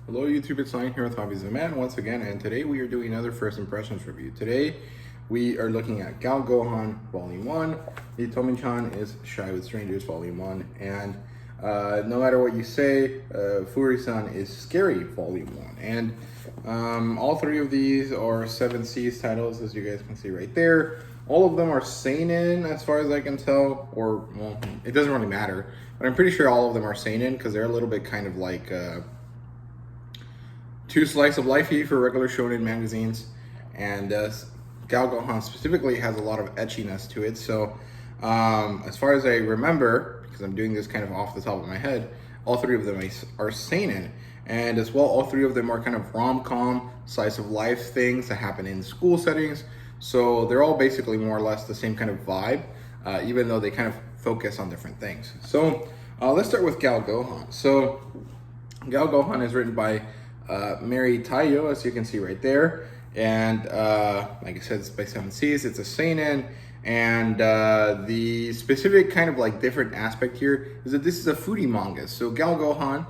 Hello YouTube, it's Lion here with Hobbies of Man once again, and today we are doing another first impressions review. Today we are looking at Gal Gohan Volume 1, Hitomichan is Shy with Strangers Volume 1, and no matter what you say, Furi-San is Scary Volume 1. And all three of these are 7 Seas titles, as you guys can see right there. All of them are seinen as far as I can tell, or well, it doesn't really matter, but I'm pretty sure all of them are seinen because they're a little bit kind of like too slice of lifey for regular shonen magazines, and Gal Gohan specifically has a lot of etchiness to it. So as far as I remember, because I'm doing this kind of off the top of my head, all three of them are seinen, and as well all three of them are kind of rom-com slice of life things that happen in school settings. So they're all basically more or less the same kind of vibe, even though they kind of focus on different things. So let's start with Gal Gohan. So Gal Gohan is written by Mary Taiyo, as you can see right there, and like I said, it's by 7 Seas. It's a seinen, and the specific kind of like different aspect here is that this is a foodie manga. So Gal Gohan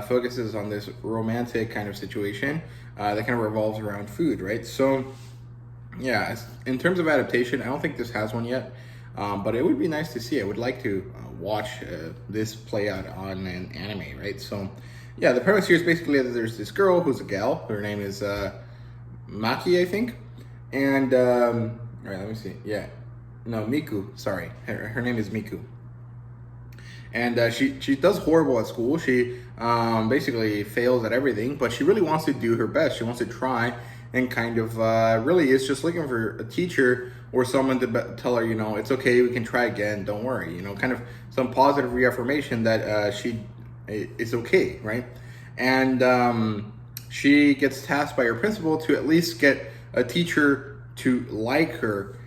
focuses on this romantic kind of situation that kind of revolves around food, right? So yeah, in terms of adaptation, I don't think this has one yet, but it would be nice to see. I would like to watch this play out on an anime, right? So yeah, the premise here is basically that there's this girl who's a gal. Her name is Maki, I think. And, all right, let me see. Yeah, no, Miku, sorry. Her name is Miku. And she does horrible at school. She basically fails at everything, but she really wants to do her best. She wants to try and kind of really is just looking for a teacher or someone to tell her, you know, it's okay, we can try again, don't worry. You know, kind of some positive reaffirmation that it's okay, right? And she gets tasked by her principal to at least get a teacher to like her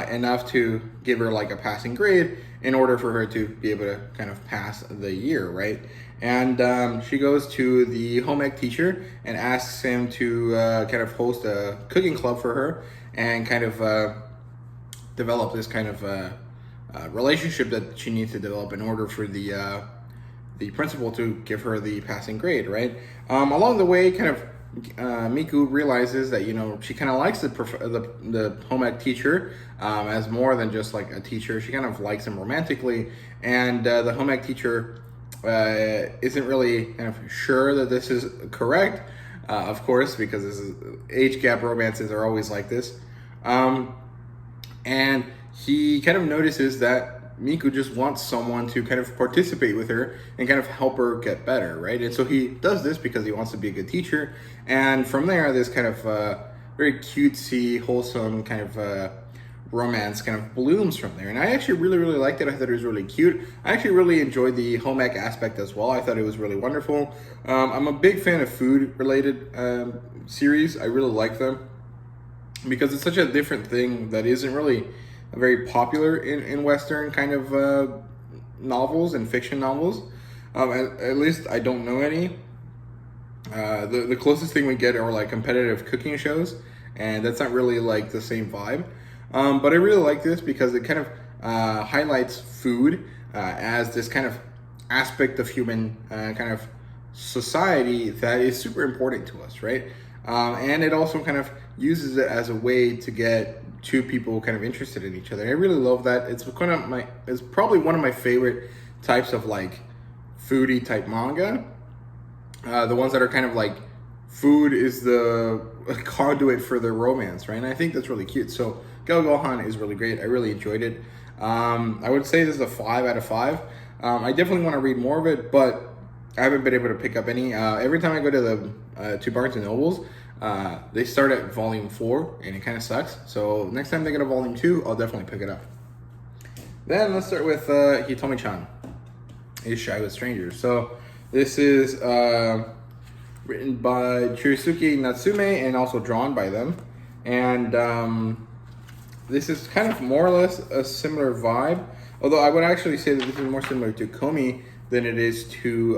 enough to give her like a passing grade in order for her to be able to kind of pass the year, right? And she goes to the home ec teacher and asks him to kind of host a cooking club for her and kind of develop this kind of relationship that she needs to develop in order for the principal to give her the passing grade, right? Along the way, kind of Miku realizes that, you know, she kind of likes the home ec teacher as more than just like a teacher. She kind of likes him romantically, and the home ec teacher isn't really kind of sure that this is correct, of course, because this is age gap romances are always like this. And he kind of notices that Miku just wants someone to kind of participate with her and kind of help her get better, right? And so he does this because he wants to be a good teacher. And from there, this kind of very cutesy, wholesome kind of romance kind of blooms from there. And I actually really, really liked it. I thought it was really cute. I actually really enjoyed the home ec aspect as well. I thought it was really wonderful. I'm a big fan of food-related series. I really like them because it's such a different thing that isn't really very popular in Western kind of novels and fiction novels. At least I don't know any. The closest thing we get are like competitive cooking shows, and that's not really like the same vibe. But I really like this because it kind of highlights food as this kind of aspect of human kind of society that is super important to us, right? And it also kind of uses it as a way to get two people kind of interested in each other. And I really love that. It's probably one of my favorite types of like foodie type manga. The ones that are kind of like food is the conduit for the romance, right? And I think that's really cute. So Gal Gohan is really great. I really enjoyed it. I would say this is a 5 out of 5. I definitely want to read more of it, but I haven't been able to pick up any. Every time I go to the to Barnes and Nobles, they start at volume 4, and it kind of sucks. So next time they go to volume 2, I'll definitely pick it up. Then let's start with Hitomichan is Shy with Strangers. So this is written by Chirisuke Natsume and also drawn by them. And this is kind of more or less a similar vibe, although I would actually say that this is more similar to Komi than it is to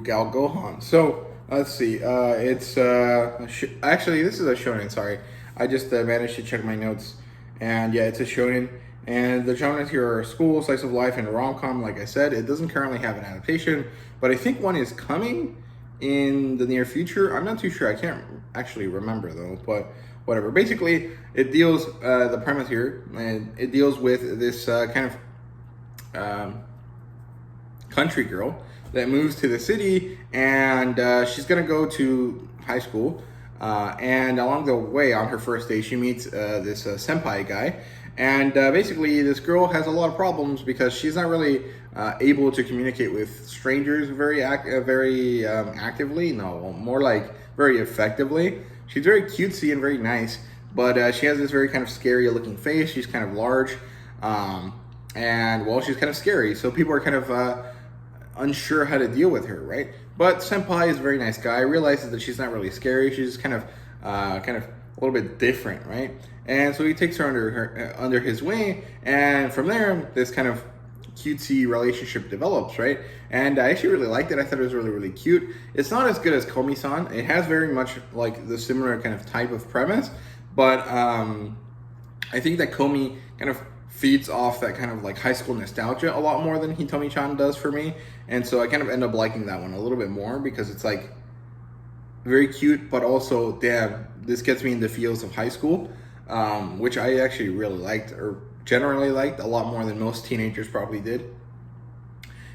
Gal Gohan. So let's see. It's actually, this is a shonen. Sorry, I just managed to check my notes, and yeah, it's a shonen. And the genres here are school, slice of life, and rom-com. Like I said, it doesn't currently have an adaptation, but I think one is coming in the near future. I'm not too sure. I can't actually remember though, but whatever. Basically, it deals, the premise here, and it deals with this kind of country girl that moves to the city, and she's gonna go to high school. And along the way, on her first day, she meets this senpai guy. And basically, this girl has a lot of problems because she's not really able to communicate with strangers very actively. No, more like very effectively. She's very cutesy and very nice, but she has this very kind of scary looking face. She's kind of large, and well, she's kind of scary. So people are kind of unsure how to deal with her, right? But senpai is a very nice guy. Realizes that she's not really scary. She's kind of a little bit different, right? And so he takes her under his wing, and from there, this kind of cutesy relationship develops, right? And I actually really liked it. I thought it was really, really cute. It's not as good as Komi-san. It has very much like the similar kind of type of premise, but I think that Komi kind of feeds off that kind of like high school nostalgia a lot more than Hitomi-Chan does for me. And so I kind of end up liking that one a little bit more because it's like very cute, but also, damn, this gets me in the feels of high school, which I actually really liked, or generally liked, a lot more than most teenagers probably did.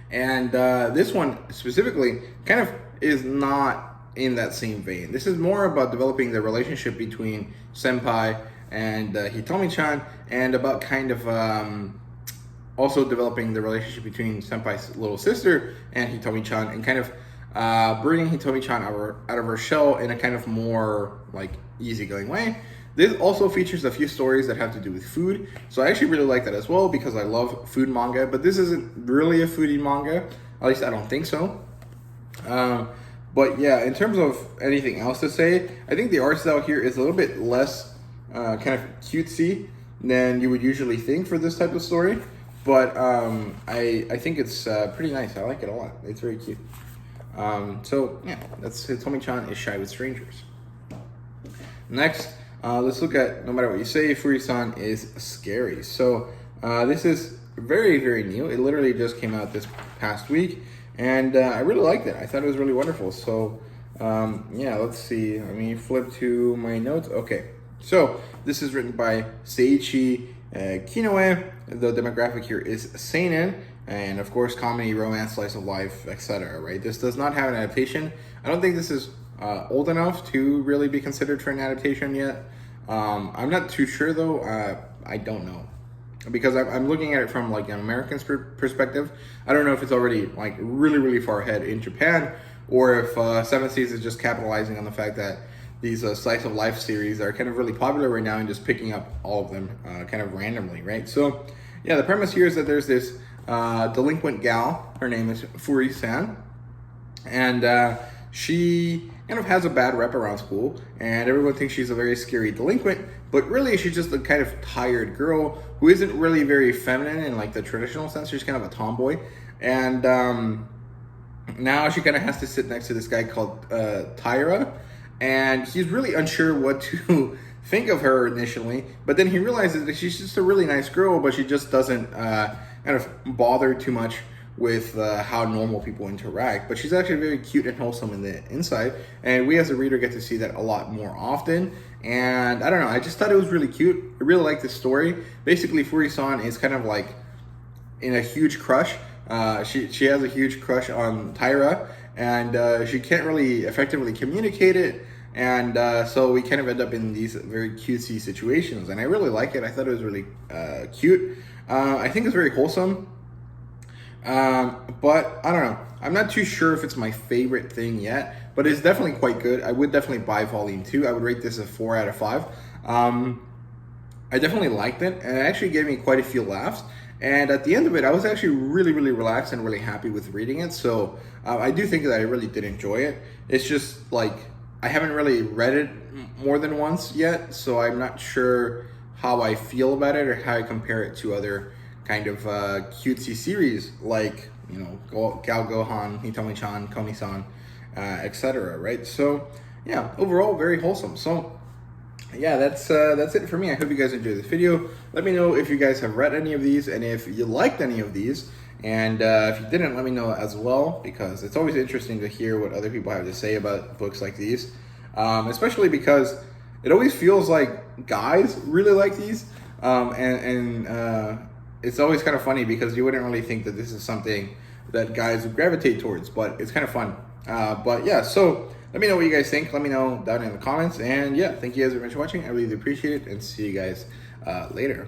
And this one specifically kind of is not in that same vein. This is more about developing the relationship between senpai and Hitomi-chan, and about kind of also developing the relationship between senpai's little sister and Hitomi-chan, and kind of bringing Hitomi-chan out of her shell in a kind of more like easygoing way. This also features a few stories that have to do with food, so I actually really like that as well because I love food manga, but this isn't really a foodie manga, at least I don't think so. But yeah, in terms of anything else to say, I think the art style here is a little bit less kind of cutesy than you would usually think for this type of story, but I think it's pretty nice. I like it a lot. It's very cute. So yeah, that's Hitomi-chan is Shy with Strangers. Next, let's look at No Matter What You Say, Furi-San is Scary. So this is very, very new. It literally just came out this past week, and I really liked it. I thought it was really wonderful. So yeah, let's see. Let me flip to my notes. Okay, so this is written by Seiichi Kinoue. The demographic here is seinen, and of course comedy, romance, slice of life, etc. Right? This does not have an adaptation. I don't think this is old enough to really be considered for an adaptation yet. I'm not too sure though. I don't know, because I'm looking at it from like an American's perspective. I don't know if it's already like really, really far ahead in Japan, or if Seven Seas is just capitalizing on the fact that these slice of life series are kind of really popular right now and just picking up all of them kind of randomly, right? So yeah, the premise here is that there's this delinquent gal. Her name is Furi-San, and she kind of has a bad rep around school, and everyone thinks she's a very scary delinquent, but really she's just a kind of tired girl who isn't really very feminine in like the traditional sense. She's kind of a tomboy, and now she kind of has to sit next to this guy called Taira, and he's really unsure what to think of her initially, but then he realizes that she's just a really nice girl, but she just doesn't kind of bother too much with how normal people interact. But she's actually very cute and wholesome in the inside, and we as a reader get to see that a lot more often. And I don't know, I just thought it was really cute. I really like this story. Basically, Furi-san is kind of like in a huge crush. She has a huge crush on Taira, and she can't really effectively communicate it. And so we kind of end up in these very cutesy situations, and I really like it. I thought it was really cute. I think it's very wholesome. But I don't know. I'm not too sure if it's my favorite thing yet, but it's definitely quite good. I would definitely buy volume 2. I would rate this a 4 out of 5. I definitely liked it, and it actually gave me quite a few laughs. And at the end of it, I was actually really, really relaxed and really happy with reading it. So I do think that I really did enjoy it. It's just like, I haven't really read it more than once yet, so I'm not sure how I feel about it or how I compare it to other kind of cutesy series like, you know, Gohan, Hitomi-Chan, Komi-san, etc. Right? So yeah, overall very wholesome. So yeah, that's it for me. I hope you guys enjoyed this video. Let me know if you guys have read any of these and if you liked any of these. And if you didn't, let me know as well, because it's always interesting to hear what other people have to say about books like these. Especially because it always feels like guys really like these. It's always kind of funny because you wouldn't really think that this is something that guys would gravitate towards, but it's kind of fun. But yeah, so let me know what you guys think. Let me know down in the comments. And yeah, thank you guys very much for watching. I really do appreciate it, and see you guys later.